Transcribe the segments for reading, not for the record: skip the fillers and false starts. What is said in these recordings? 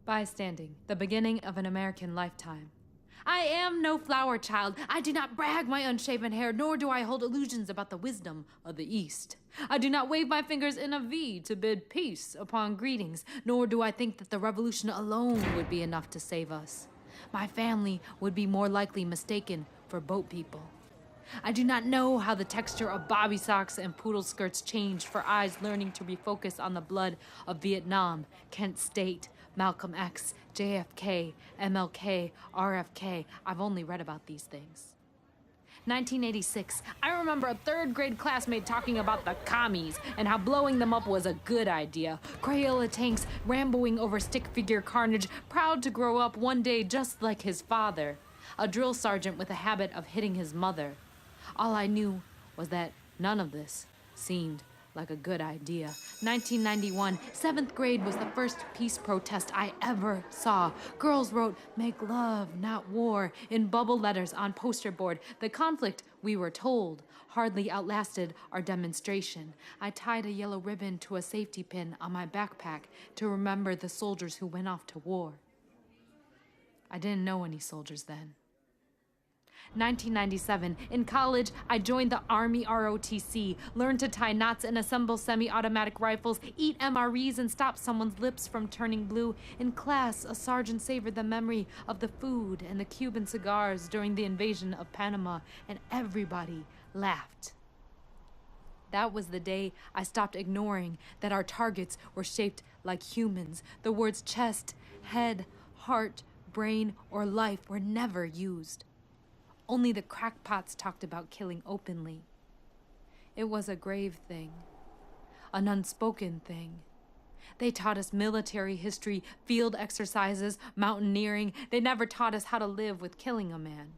Bystanding, the beginning of an American lifetime. I am no flower child. I do not brag my unshaven hair, nor do I hold illusions about the wisdom of the East. I do not wave my fingers in a V to bid peace upon greetings, nor do I think that the revolution alone would be enough to save us. My family would be more likely mistaken for boat people. I do not know how the texture of bobby socks and poodle skirts changed for eyes learning to refocus on the blood of Vietnam, Kent State, Malcolm X, JFK, MLK, RFK. I've only read about these things. 1986, I remember a third grade classmate talking about the commies and how blowing them up was a good idea. Crayola tanks ramboing over stick figure carnage, proud to grow up one day just like his father. A drill sergeant with a habit of hitting his mother. All I knew was that none of this seemed like a good idea. 1991, 7th grade was the first peace protest I ever saw. Girls wrote, "Make love, not war," in bubble letters on poster board. The conflict, we were told, hardly outlasted our demonstration. I tied a yellow ribbon to a safety pin on my backpack to remember the soldiers who went off to war. I didn't know any soldiers then. 1997, in college, I joined the Army ROTC, learned to tie knots and assemble semi-automatic rifles, eat MREs and stop someone's lips from turning blue. In class, a sergeant savored the memory of the food and the Cuban cigars during the invasion of Panama, and everybody laughed. That was the day I stopped ignoring that our targets were shaped like humans. The words chest, head, heart, brain, or life were never used. Only the crackpots talked about killing openly. It was a grave thing, an unspoken thing. They taught us military history, field exercises, mountaineering. They never taught us how to live with killing a man,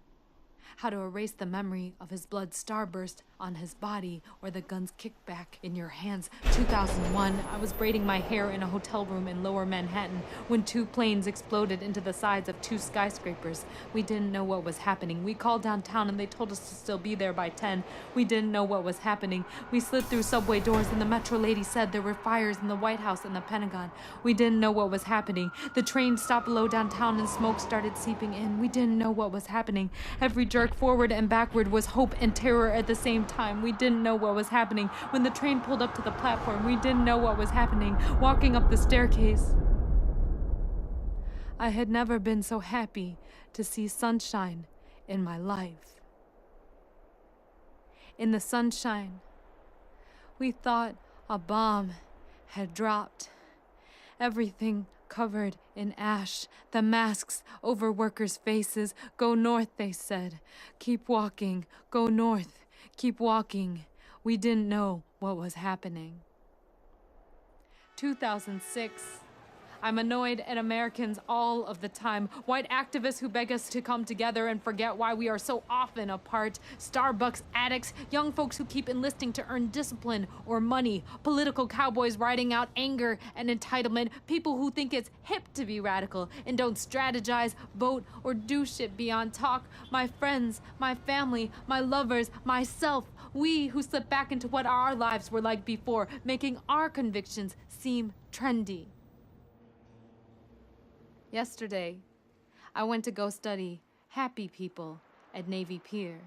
how to erase the memory of his blood starburst on his body or the gun's kickback in your hands. 2001, I was braiding my hair in a hotel room in Lower Manhattan when 2 planes exploded into the sides of 2 skyscrapers. We didn't know what was happening. We called downtown and they told us to still be there by 10. We didn't know what was happening. We slid through subway doors and the metro lady said there were fires in the White House and the Pentagon. We didn't know what was happening. The train stopped below downtown and smoke started seeping in. We didn't know what was happening. Every jerk forward and backward was hope and terror at the same time. We didn't know what was happening. When the train pulled up to the platform, we didn't know what was happening. Walking up the staircase, I had never been so happy to see sunshine in my life. In the sunshine, we thought a bomb had dropped. Everything covered in ash, the masks over workers' faces. Go north, they said. Keep walking. Go north. Keep walking. We didn't know what was happening. 2006. I'm annoyed at Americans all of the time. White activists who beg us to come together and forget why we are so often apart. Starbucks addicts, young folks who keep enlisting to earn discipline or money. Political cowboys riding out anger and entitlement. People who think it's hip to be radical and don't strategize, vote, or do shit beyond talk. My friends, my family, my lovers, myself. We who slip back into what our lives were like before, making our convictions seem trendy. Yesterday, I went to go study happy people at Navy Pier.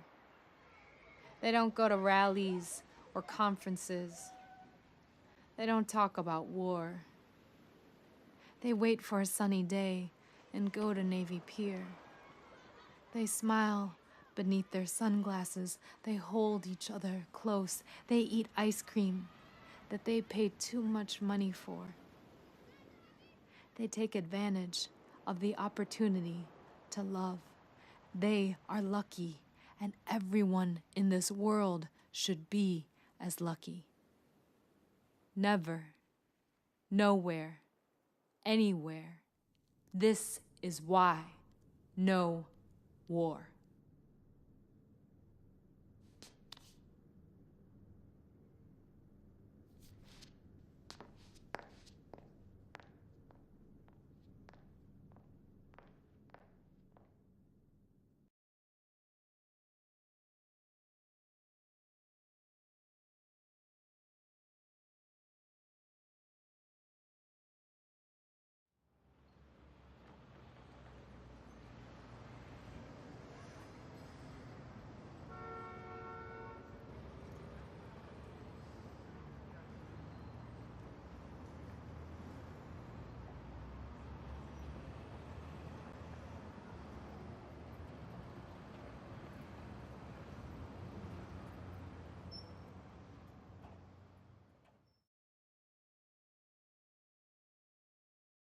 They don't go to rallies or conferences. They don't talk about war. They wait for a sunny day and go to Navy Pier. They smile beneath their sunglasses. They hold each other close. They eat ice cream that they paid too much money for. They take advantage of the opportunity to love. They are lucky, and everyone in this world should be as lucky. Never, nowhere, anywhere. This is why no war.